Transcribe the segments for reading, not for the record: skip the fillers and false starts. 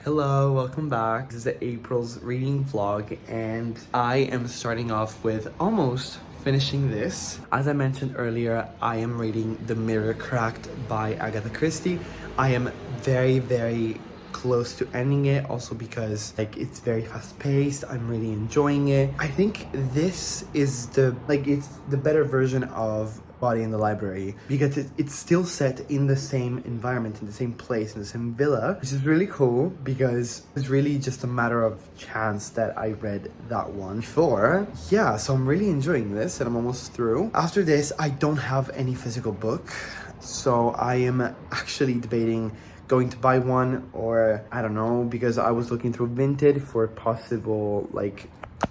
Hello, welcome back. This is April's reading vlog, and I am starting off with almost finishing this. As I mentioned earlier, I am reading The Mirror Cracked by Agatha Christie. I am very close to ending it, also because it's very fast paced. I'm really enjoying it. I think this is it's the better version of Body in the Library, because it's still set in the same environment, in the same place, in the same villa, which is really cool, because it's really just a matter of chance that I read that one before. Yeah, so I'm really enjoying this, and I'm almost through. After this, I don't have any physical book, so I am actually debating going to buy one, or I don't know, because I was looking through Vinted for possible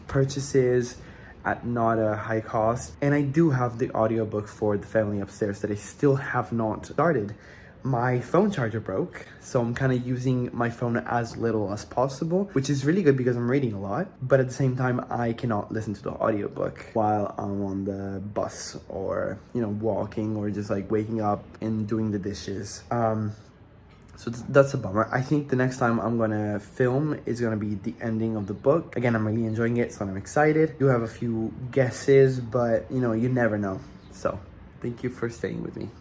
purchases at not a high cost. And I do have the audiobook for The Family Upstairs that I still have not started. My phone charger broke, so I'm kind of using my phone as little as possible, which is really good because I'm reading a lot, but at the same time I cannot listen to the audiobook while I'm on the bus, or walking, or just waking up and doing the dishes. So that's a bummer. I think the next time I'm gonna film is gonna be the ending of the book. Again, I'm really enjoying it, so I'm excited. You have a few guesses, but you never know. So thank you for staying with me.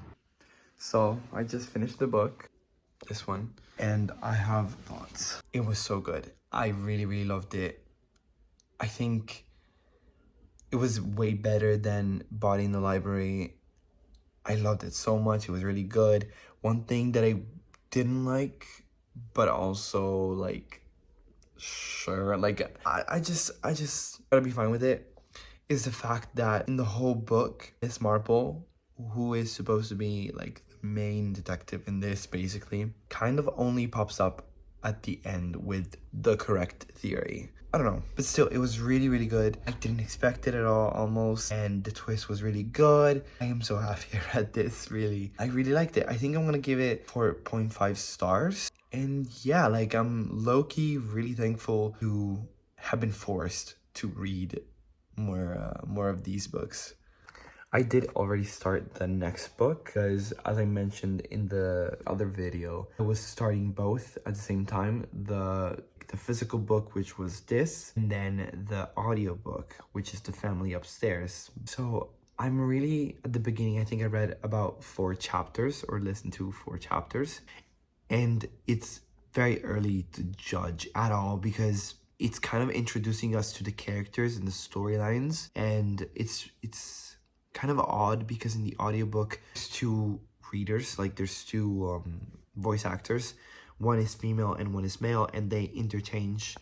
So I just finished the book, this one, and I have thoughts. It was so good. I really loved it. I think it was way better than Body in the Library. I loved it so much. It was really good. One thing that I didn't like, but also sure, I just gotta be fine with it, is the fact that in the whole book, Miss Marple, who is supposed to be the main detective in this, basically kind of only pops up at the end with the correct theory. I don't know, but still, it was really good. I didn't expect it at all, almost, and the twist was really good. I am so happy I read this, really. I really liked it. I think I'm gonna give it 4.5 stars. And yeah, I'm low-key really thankful to have been forced to read more of these books. I did already start the next book, because as I mentioned in the other video, I was starting both at the same time. The physical book, which was this, and then the audiobook, which is The Family Upstairs. So I'm really at the beginning. I think I read about 4 chapters, or listened to 4 chapters, and it's very early to judge at all, because it's kind of introducing us to the characters and the storylines, and it's kind of odd because in the audiobook there's 2 readers, there's 2 voice actors. One is female and one is male, and they interchange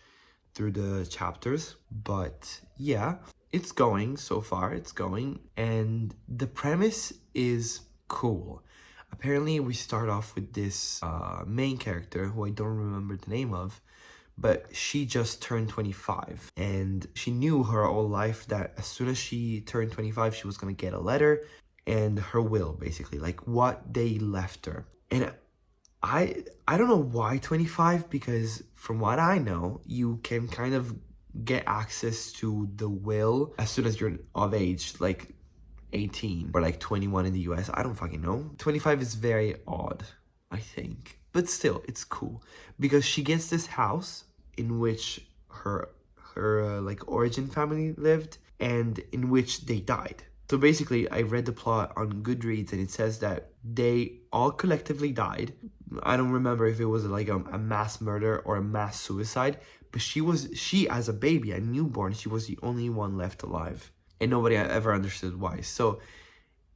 through the chapters. But yeah, it's going so far, it's going, and the premise is cool. Apparently we start off with this main character, who I don't remember the name of, but she just turned 25, and she knew her whole life that as soon as she turned 25, she was gonna get a letter and her will, basically, what they left her. And I don't know why 25, because from what I know, you can kind of get access to the will as soon as you're of age, 18 or 21 in the US. I don't fucking know. 25 is very odd, I think. But still, it's cool, because she gets this house in which her origin family lived, and in which they died. So basically, I read the plot on Goodreads, and it says that they all collectively died. I don't remember if it was a mass murder or a mass suicide, but she as a baby, a newborn, she was the only one left alive, and nobody ever understood why. So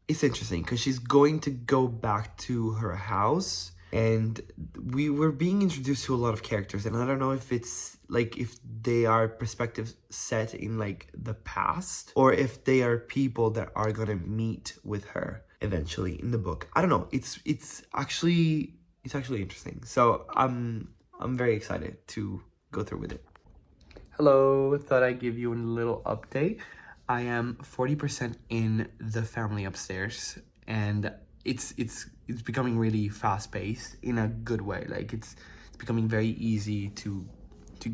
it's interesting, because she's going to go back to her house, and we were being introduced to a lot of characters, and I don't know if it's if they are perspectives set in the past, or if they are people that are gonna meet with her eventually in the book. I don't know. It's actually interesting. So I'm very excited to go through with it. Hello, thought I'd give you a little update. I am 40% in The Family Upstairs, and it's becoming really fast-paced in a good way. It's becoming very easy to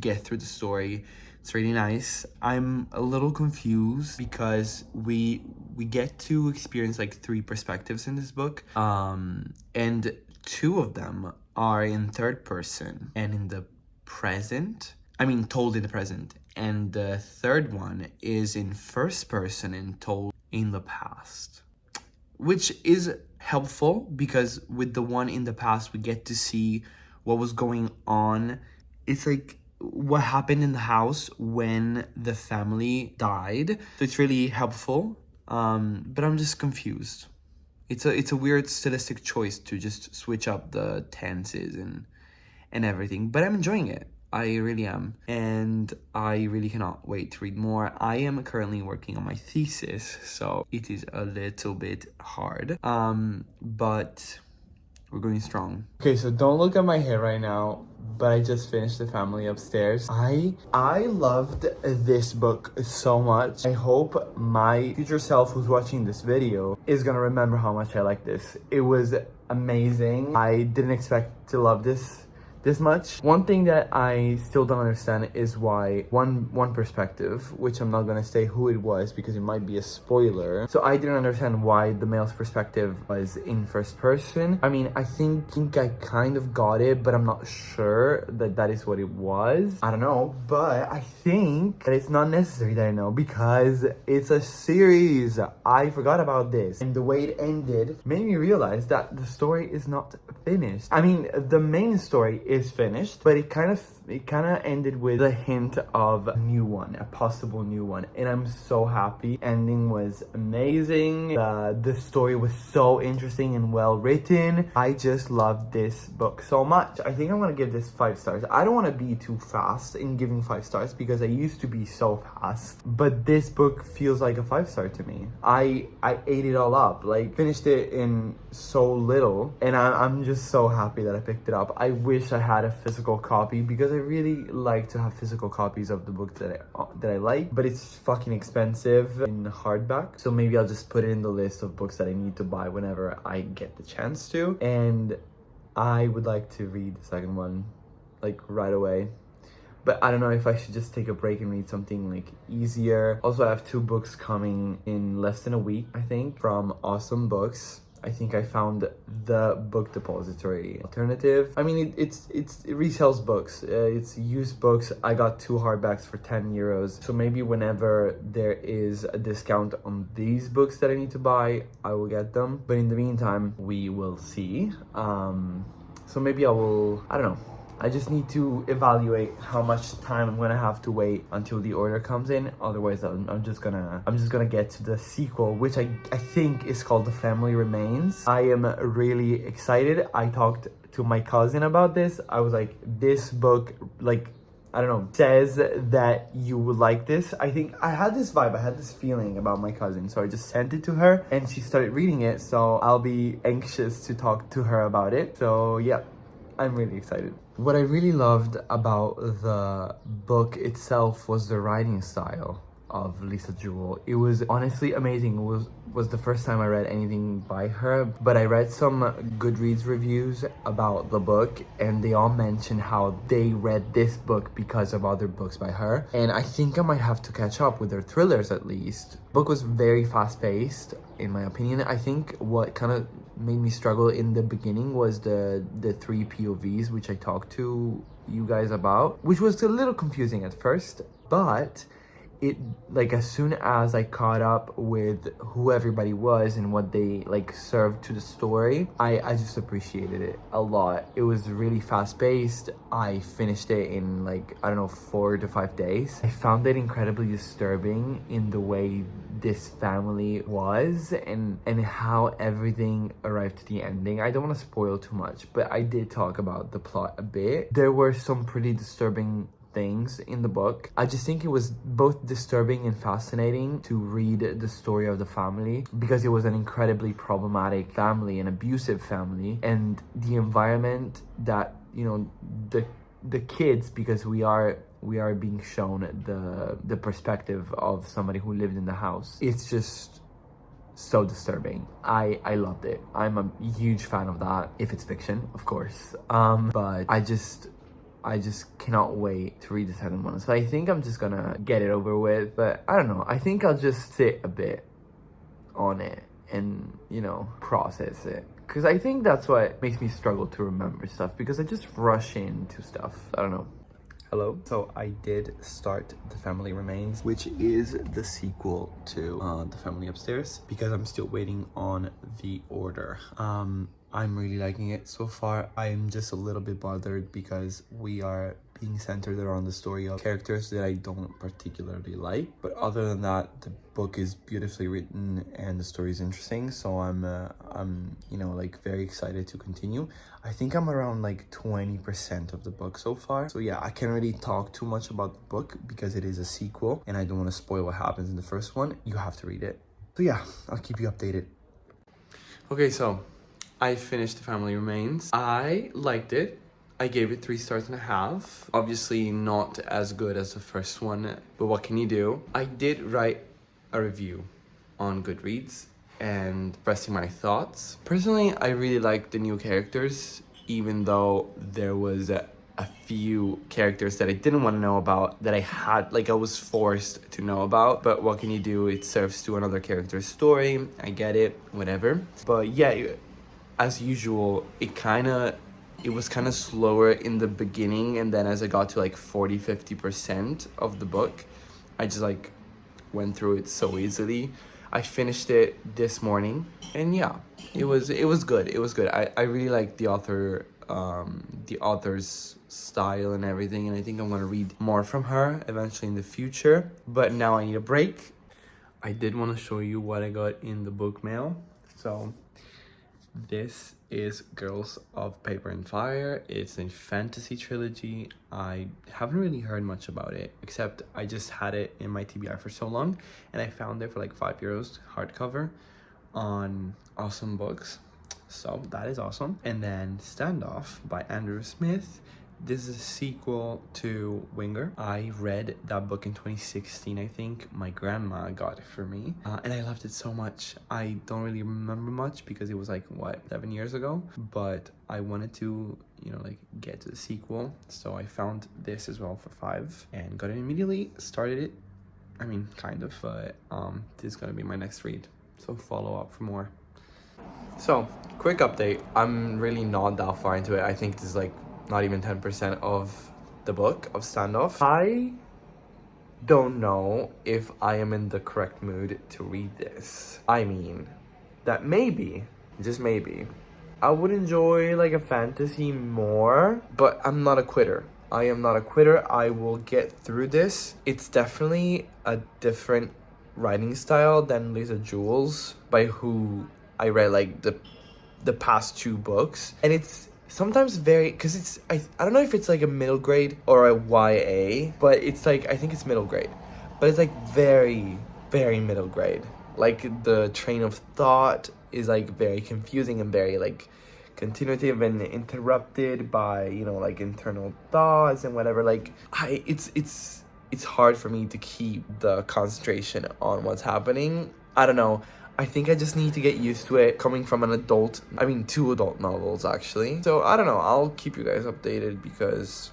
get through the story. It's really nice. I'm a little confused because we get to experience 3 perspectives in this book, and 2 of them are in third person, and in the present. I mean, told in the present. And the third one is in first person and told in the past, which is helpful because with the one in the past, we get to see what was going on. It's like what happened in the house when the family died. So it's really helpful. But I'm just confused. It's a weird stylistic choice to just switch up the tenses and everything, but I'm enjoying it. I really am, and I really cannot wait to read more. I am currently working on my thesis, so it is a little bit hard, but we're going strong. Okay, so don't look at my hair right now, but I just finished The Family Upstairs. I loved this book so much. I hope my future self who's watching this video is gonna remember how much I like this. It was amazing. I didn't expect to love this much. One thing that I still don't understand is why one perspective, which I'm not gonna say who it was because it might be a spoiler. So I didn't understand why the male's perspective was in first person. I mean, I think I kind of got it, but I'm not sure that is what it was. I don't know, but I think that it's not necessary that I know because it's a series. I forgot about this. And the way it ended made me realize that the story is not finished. I mean, the main story is finished, but it kind of ended with a hint of a new one, a possible new one, and I'm so happy. Ending was amazing. The story was so interesting and well written. I just loved this book so much. I think I'm gonna give this 5 stars. I don't want to be too fast in giving 5 stars because I used to be so fast, but this book feels like a 5-star to me. I ate it all up, like finished it in so little, and I'm just so happy that I picked it up. I wish I had a physical copy because I really like to have physical copies of the book that I like, but it's fucking expensive in hardback, so maybe I'll just put it in the list of books that I need to buy whenever I get the chance to. And I would like to read the second one like right away, but I don't know if I should just take a break and read something like easier. Also, I have 2 books coming in less than a week, I think, from Awesome Books. I think I found the Book Depository alternative. I mean, it resells books. It's used books. I got 2 hardbacks for 10 euros. So maybe whenever there is a discount on these books that I need to buy, I will get them. But in the meantime, we will see. So maybe I don't know. I just need to evaluate how much time I'm gonna have to wait until the order comes in. Otherwise, I'm just gonna get to the sequel, which I think is called The Family Remains. I am really excited. I talked to my cousin about this. I was like, this book, like, I don't know, says that you would like this. I think I had this vibe, I had this feeling about my cousin, so I just sent it to her and she started reading it, so I'll be anxious to talk to her about it. So yeah, I'm really excited. What I really loved about the book itself was the writing style of Lisa Jewell. It was honestly amazing. It was the first time I read anything by her, but I read some Goodreads reviews about the book and they all mentioned how they read this book because of other books by her, and I think I might have to catch up with her thrillers at least. The book was very fast-paced in my opinion. I think what kind of made me struggle in the beginning was the 3 POVs, which I talked to you guys about, which was a little confusing at first, but it, like, as soon as I caught up with who everybody was and what they like served to the story, I just appreciated it a lot. It was really fast-paced. I finished it in like, I don't know, 4 to 5 days. I found it incredibly disturbing in the way this family was and how everything arrived to the ending. I don't want to spoil too much, but I did talk about the plot a bit. There were some pretty disturbing things in the book. I just think it was both disturbing and fascinating to read the story of the family because it was an incredibly problematic family, an abusive family, and the environment that, you know, the kids, because we are being shown the perspective of somebody who lived in the house. It's just so disturbing. I loved it. I'm a huge fan of that, if it's fiction, of course. But I just cannot wait to read the second one. So I think I'm just gonna get it over with, but I don't know. I think I'll just sit a bit on it and, you know, process it. Because I think that's what makes me struggle to remember stuff, because I just rush into stuff. I don't know. Hello. So I did start The Family Remains, which is the sequel to The Family Upstairs, because I'm still waiting on the order. I'm really liking it so far. I'm just a little bit bothered because we are being centered around the story of characters that I don't particularly like. But other than that, the book is beautifully written and the story is interesting. So I'm you know, like very excited to continue. I think I'm around like 20% of the book so far. So yeah, I can't really talk too much about the book because it is a sequel and I don't want to spoil what happens in the first one. You have to read it. So yeah, I'll keep you updated. Okay, so I finished The Family Remains. I liked it. I gave it 3.5 stars. Obviously not as good as the first one, but what can you do? I did write a review on Goodreads and expressing my thoughts. Personally, I really liked the new characters, even though there was a few characters that I didn't want to know about, that I was forced to know about. But what can you do? It serves to another character's story. I get it, whatever. But yeah, as usual, it was kind of slower in the beginning, and then as I got to like 40-50% of the book, I just like went through it so easily. I finished it this morning, and yeah, it was good. It was good. I really like the author's style and everything, and I think I'm gonna read more from her eventually in the future. But now I need a break. I did want to show you what I got in the book mail. So this is Girls of Paper and Fire. It's a fantasy trilogy. I haven't really heard much about it, except I just had it in my TBR for so long, and I found it for like €5 hardcover on Awesome Books. So that is awesome. And then Standoff by Andrew Smith. This is a sequel to Winger. I read that book in 2016, I think. My grandma got it for me. And I loved it so much. I don't really remember much because it was like, what, 7 years ago? But I wanted to, you know, like get to the sequel. So I found this as well for $5 and got it immediately. Started it. I mean, kind of, but this is gonna be my next read. So follow up for more. So, quick update. I'm really not that far into it. I think this is like not even 10% of the book of Standoff. I don't know if I am in the correct mood to read this. I mean, that maybe, just maybe, I would enjoy like a fantasy more, but I'm not a quitter. I am not a quitter. I will get through this. It's definitely a different writing style than Lisa Jules, by who I read like the past 2 books, and it's sometimes very, because it's I don't know if it's like a middle grade or a YA, but it's like, I think it's middle grade, but it's like very middle grade. Like the train of thought is like very confusing and very like continuative and interrupted by, you know, like internal thoughts and whatever. Like it's hard for me to keep the concentration on what's happening. I don't know. I think I just need to get used to it coming from an adult. I mean, 2 adult novels, actually. So, I don't know. I'll keep you guys updated because...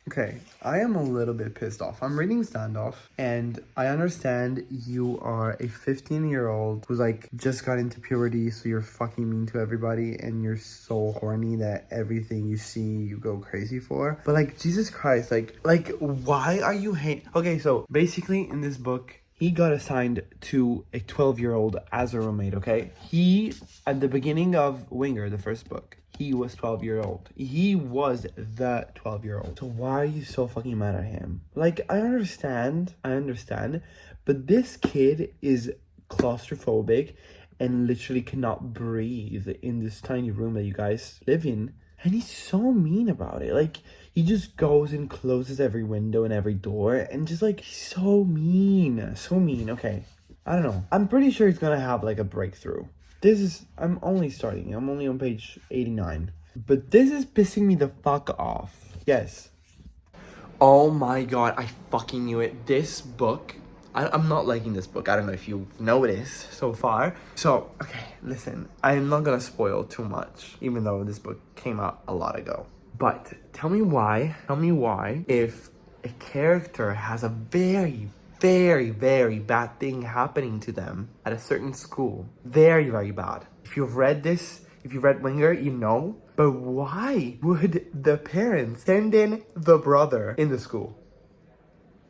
Okay, I am a little bit pissed off. I'm reading Standoff, and I understand you are a 15-year-old who's, like, just got into puberty, so you're fucking mean to everybody, and you're so horny that everything you see, you go crazy for. But, like, Jesus Christ, like, why are you hate... Okay, so, basically, in this book, he got assigned to a 12-year-old as a roommate, okay? He, at the beginning of Winger, the first book, he was 12-year-old. He was the 12-year-old. So why are you so fucking mad at him? Like, I understand, but this kid is claustrophobic and literally cannot breathe in this tiny room that you guys live in. And he's so mean about it. Like, he just goes and closes every window and every door and just like, he's so mean. Okay, I don't know. I'm pretty sure he's gonna have like a breakthrough. I'm only starting. I'm only on page 89. But this is pissing me the fuck off. Yes. Oh my god, I fucking knew it. This book, I'm not liking this book. I don't know if you've noticed so far. So, okay, listen. I'm not gonna spoil too much, even though this book came out a lot ago. But tell me why, if a character has a very bad thing happening to them at a certain school, very bad. If you've read Winger, you know But why would the parents send in the brother in the school?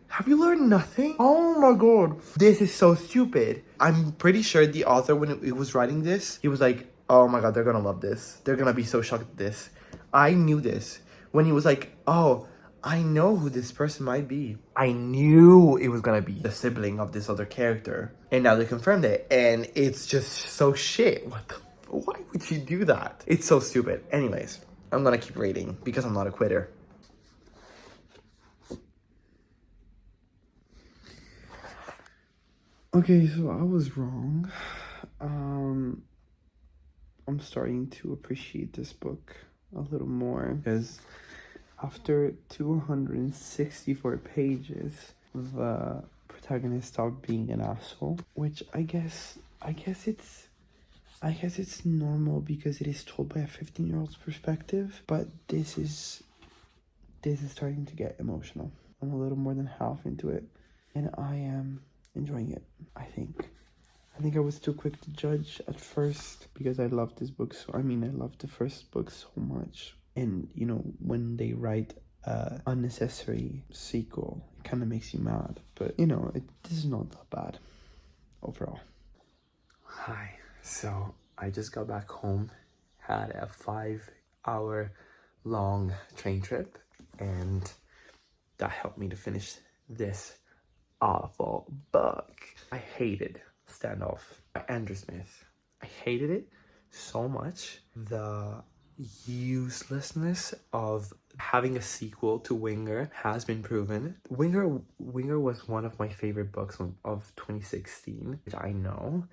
Have you learned nothing? Oh my god. This is so stupid. I'm pretty sure the author, when he was writing this, he was like, oh my god, they're gonna love this. They're gonna be so shocked at this. I knew this. When he was like, oh, I know who this person might be. I knew it was gonna be the sibling of this other character. And now they confirmed it. And it's just so shit. Why would you do that? It's so stupid. Anyways, I'm gonna keep reading because I'm not a quitter. Okay, so I was wrong. I'm starting to appreciate this book a little more because after 264 pages, the protagonist stopped being an asshole, which I guess it's normal because it is told by a 15-year-old's perspective, but this is starting to get emotional. I'm a little more than half into it, and I am enjoying it. I think I was too quick to judge at first because I loved this book. I loved the first book so much. And, you know, when they write a unnecessary sequel, it kind of makes you mad. But, you know, this is not that bad overall. Hi. So, I just got back home, had a 5-hour long train trip, and that helped me to finish this awful book. I hated Standoff by Andrew Smith. I hated it so much. The uselessness of having a sequel to Winger has been proven. Winger was one of my favorite books of 2016, which I know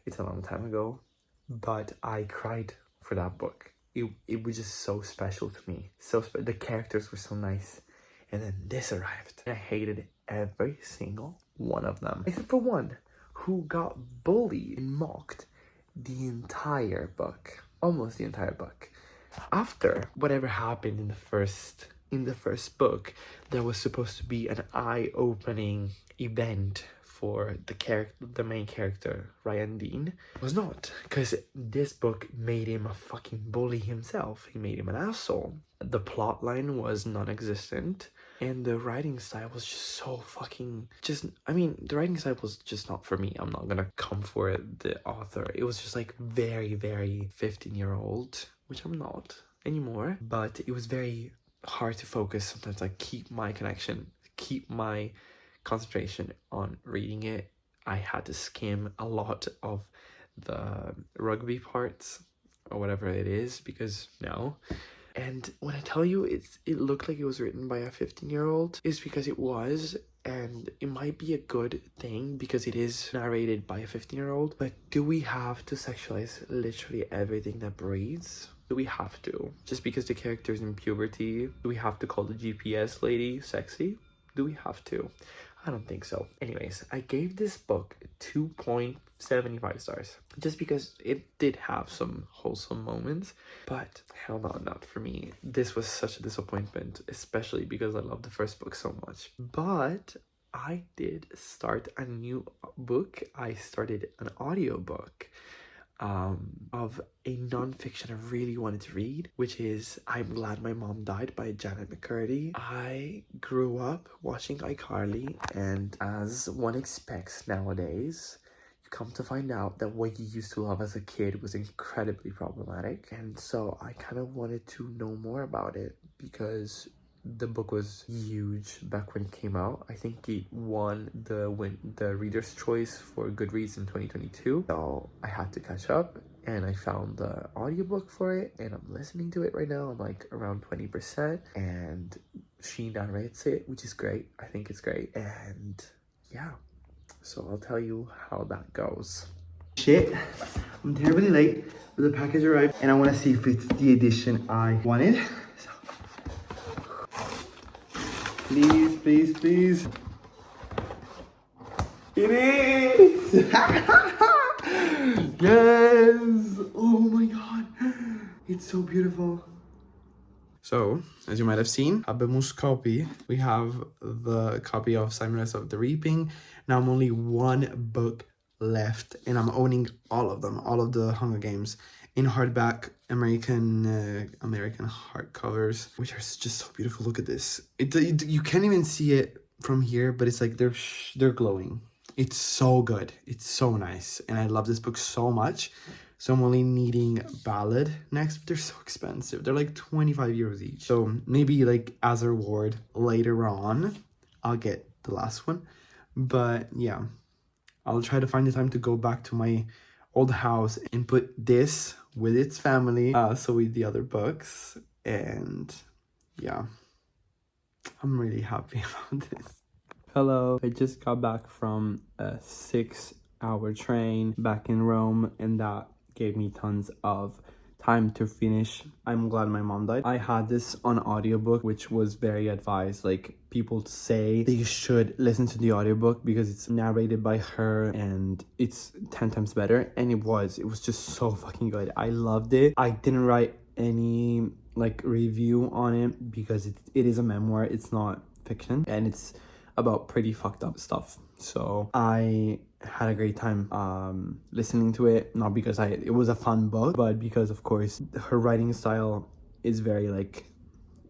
it's a long time ago, but I cried for that book. It was just so special to me. The characters were so nice. And then this arrived. I hated every single one of them. Except for one who got bullied and mocked the entire book. Almost the entire book. After whatever happened in the first book, there was supposed to be an eye-opening event for the main character, Ryan Dean. It was not, because this book made him a fucking bully himself. He made him an asshole. The plot line was non-existent, and the writing style was just so fucking the writing style was just not for me. I'm not gonna come for the author. It was just like very, very 15-year-old, which I'm not anymore, but it was very hard to focus sometimes. Like keep my concentration on reading it. I had to skim a lot of the rugby parts or whatever it is because no. And when I tell you it looked like it was written by a 15-year-old, it's because it was, and it might be a good thing because it is narrated by a 15-year-old. But do we have to sexualize literally everything that breathes? Do we have to? Just because the character's in puberty, do we have to call the GPS lady sexy? Do we have to? I don't think so. Anyways, I gave this book 2.75 stars. Just because it did have some wholesome moments. But hell no, not for me. This was such a disappointment. Especially because I love the first book so much. But I did start a new book. I started an audiobook of a non-fiction I really wanted to read, which is I'm Glad My Mom Died by Janet McCurdy. I grew up watching iCarly, and as one expects nowadays, you come to find out that what you used to love as a kid was incredibly problematic. And so I kind of wanted to know more about it because the book was huge back when it came out. I think it won the Reader's Choice for Goodreads in 2022. So I had to catch up, and I found the audiobook for it, and I'm listening to it right now. I'm like around 20%, and she narrates it, which is great. I think it's great, and yeah. So I'll tell you how that goes. Shit, I'm terribly late, but the package arrived, and I want to see if it's the edition I wanted. So. Please, please, please. It is! Yes! Oh my god. It's so beautiful. So, as you might have seen, Habemus copy. We have the copy of Simon of the Reaping. Now I'm only one book left, and I'm owning all of them, all of the Hunger Games. in hardback American hardcovers, which are just so beautiful. Look at this. You can't even see it from here, but it's like they're glowing. It's so good. It's so nice, and I love this book so much. So I'm only needing Ballad next, but they're so expensive. They're like 25 euros each. So maybe like as a reward later on, I'll get the last one. But yeah, I'll try to find the time to go back to my old house and put this with its family, so with the other books. And yeah, I'm really happy about this. Hello, I just got back from a 6-hour train back in Rome, and that gave me tons of time to finish. I'm glad my mom died. I had this on audiobook, which was very advised. Like, people say they should listen to the audiobook because it's narrated by her and it's 10 times better. And it was just so fucking good. I loved it. I didn't write any like review on it because it is a memoir. It's not fiction, and it's about pretty fucked up stuff. So I had a great time listening to it, not because it was a fun book, but because of course her writing style is very like,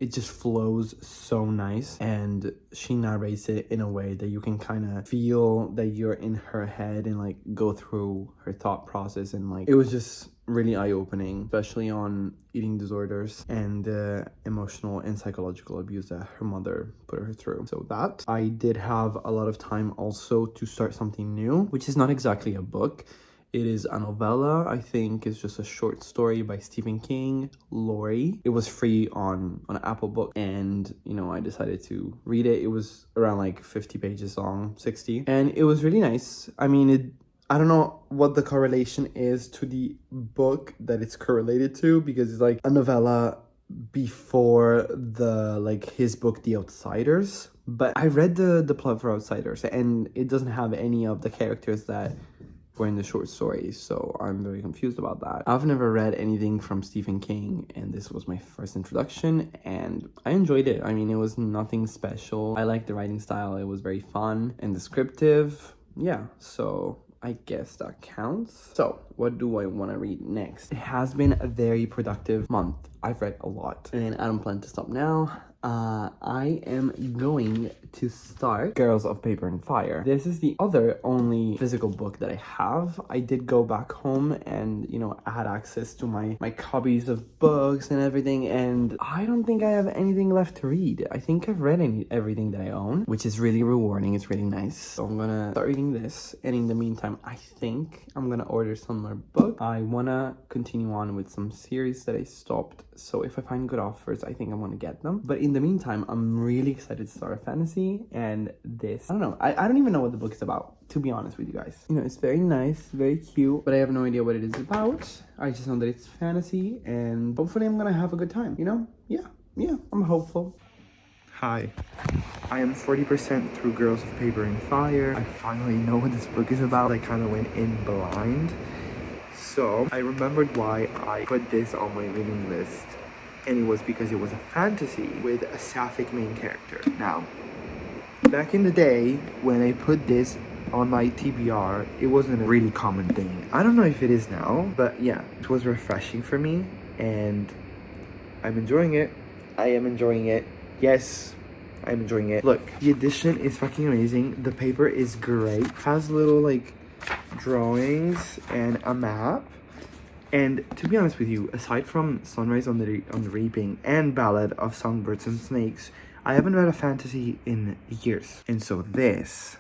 it just flows so nice, and she narrates it in a way that you can kind of feel that you're in her head and like go through her thought process. And like, it was just really eye-opening, especially on eating disorders and the emotional and psychological abuse that her mother put her through. So that I did have a lot of time also to start something new, which is not exactly a book. It is a novella. I think it's just a short story by Stephen King, Lori. It was free on Apple Book, and you know, I decided to read it. It was around like 50 pages long, 60, and it was really nice. I mean, I don't know what the correlation is to the book that it's correlated to, because it's like a novella before the like his book The Outsiders. But I read the plot for Outsiders, and it doesn't have any of the characters that were in the short stories, so I'm very confused about that. I've never read anything from Stephen King, and this was my first introduction, and I enjoyed it. I mean, it was nothing special. I liked the writing style. It was very fun and descriptive. Yeah, so I guess that counts. So what do I want to read next? It has been a very productive month. I've read a lot, and I don't plan to stop now. I am going to start Girls of Paper and Fire. This is the only physical book that I have. I did go back home and, you know, I had access to my copies of books and everything, and I don't think I have anything left to read. I think I've read everything that I own, which is really rewarding. It's really nice. So I'm gonna start reading this, and in the meantime, I think I'm gonna order some more books. I wanna continue on with some series that I stopped, so if I find good offers, I think I'm gonna get them. But in the meantime, I'm really excited to start a fantasy, and this, I don't know, I don't even know what the book is about, to be honest with you guys. You know, it's very nice, very cute, but I have no idea what it is about. I just know that it's fantasy, and hopefully I'm gonna have a good time, you know? Yeah, I'm hopeful. Hi, I am 40% through Girls of Paper and Fire. I finally know what this book is about. I kind of went in blind. So I remembered why I put this on my reading list, and it was because it was a fantasy with a sapphic main character. Now, back in the day when I put this on my TBR, it wasn't a really common thing. I don't know if it is now, but yeah, it was refreshing for me, and I'm enjoying it. I am enjoying it. Yes, I'm enjoying it. Look, the edition is fucking amazing. The paper is great. It has little like drawings and a map. And to be honest with you, aside from Sunrise on the Reaping and Ballad of Songbirds and Snakes, I haven't read a fantasy in years. And so this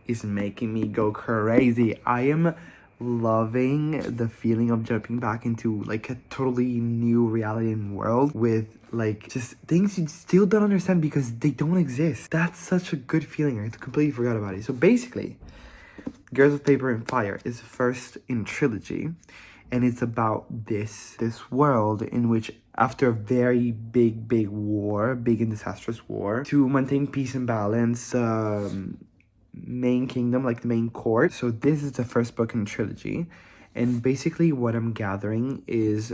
is making me go crazy. I am loving the feeling of jumping back into like a totally new reality and world with like just things you still don't understand because they don't exist. That's such a good feeling. I completely forgot about it. So basically, Girls of Paper and Fire is first in trilogy, and it's about this world in which, after a very big war, big and disastrous war, to maintain peace and balance, main kingdom, like the main court. So this is the first book in the trilogy, and basically what I'm gathering is,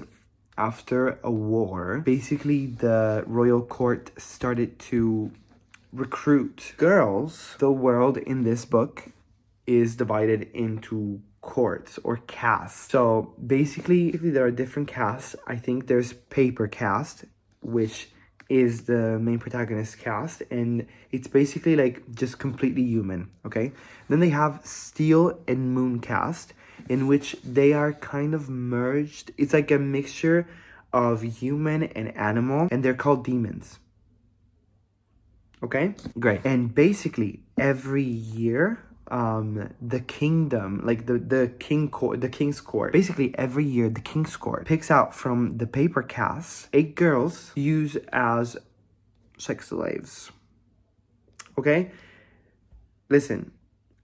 after a war, basically the royal court started to recruit girls. The world in this book is divided into courts or casts. So basically there are different casts. I think there's paper caste, which is the main protagonist cast, and it's basically like just completely human, okay? Then they have steel and moon cast, in which they are kind of merged. It's like a mixture of human and animal, and they're called demons. Okay, great. And basically every year the kingdom, like the king's court, basically every year the king's court picks out from the paper casts 8 girls to use as sex slaves. Okay, listen,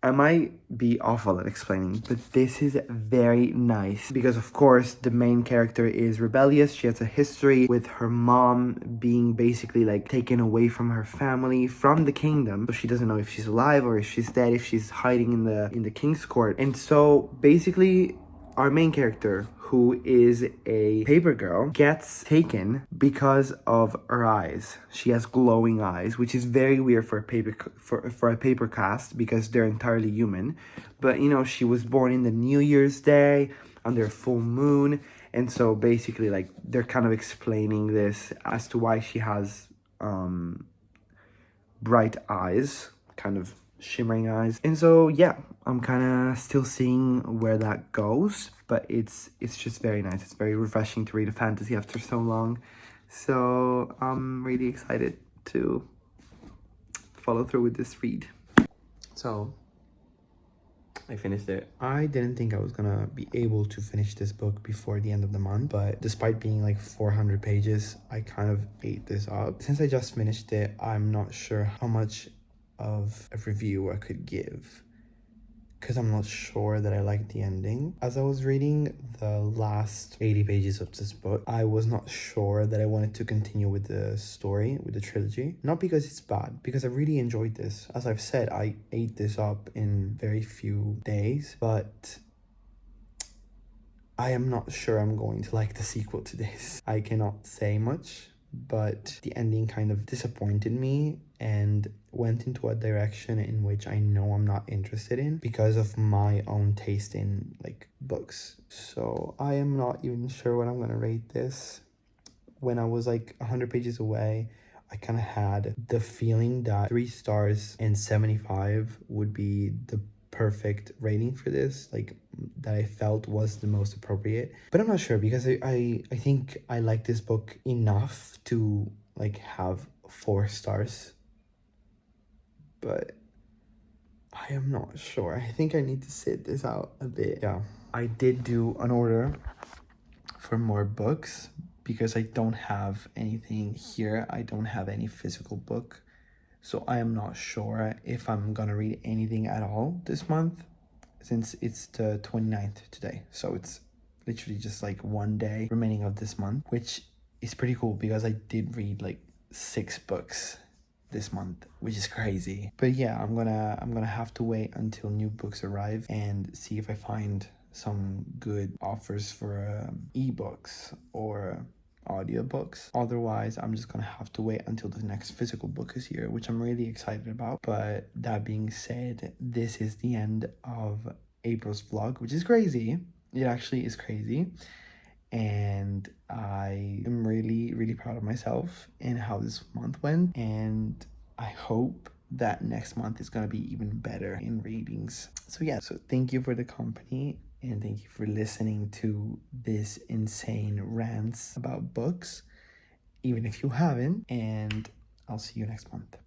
I might be awful at explaining, but this is very nice because, of course, the main character is rebellious. She has a history with her mom being basically like taken away from her family, from the kingdom. So she doesn't know if she's alive or if she's dead, if she's hiding in the king's court. And so basically our main character, who is a paper girl, gets taken because of her eyes. She has glowing eyes, which is very weird for a paper cast because they're entirely human. But you know, she was born in the New Year's Day under a full moon, and so basically like they're kind of explaining this as to why she has bright eyes, kind of shimmering eyes. And so yeah, I'm kind of still seeing where that goes, but it's just very nice. It's very refreshing to read a fantasy after so long, so I'm really excited to follow through with this read. So I finished it. I didn't think I was gonna be able to finish this book before the end of the month, but despite being like 400 pages, I kind of ate this up. Since I just finished it, I'm not sure how much of a review I could give, because I'm not sure that I like the ending. As I was reading the last 80 pages of this book, I was not sure that I wanted to continue with the story, with the trilogy. Not because it's bad, because I really enjoyed this. As I've said, I ate this up in very few days, but I am not sure I'm going to like the sequel to this. I cannot say much, but the ending kind of disappointed me and went into a direction in which I know I'm not interested in because of my own taste in like books. So I am not even sure what I'm gonna rate this. When I was like 100 pages away, I kind of had the feeling that 3 stars and 75 would be the perfect rating for this, like that I felt was the most appropriate. But I'm not sure because I think I like this book enough to like have 4 stars, but I am not sure. I think I need to sit this out a bit. Yeah, I did do an order for more books because I don't have anything here. I don't have any physical book, so I am not sure if I'm gonna read anything at all this month, since it's the 29th today. So it's literally just like 1 day remaining of this month, which is pretty cool because I did read like 6 books this month, which is crazy. But yeah, I'm gonna have to wait until new books arrive and see if I find some good offers for ebooks or audiobooks. Otherwise, I'm just gonna have to wait until the next physical book is here, which I'm really excited about. But that being said, this is the end of April's vlog, which is crazy. It actually is crazy, and I am really proud of myself and how this month went, and I hope that next month is gonna be even better in readings. So yeah, so thank you for the company and thank you for listening to this insane rants about books, even if you haven't, and I'll see you next month.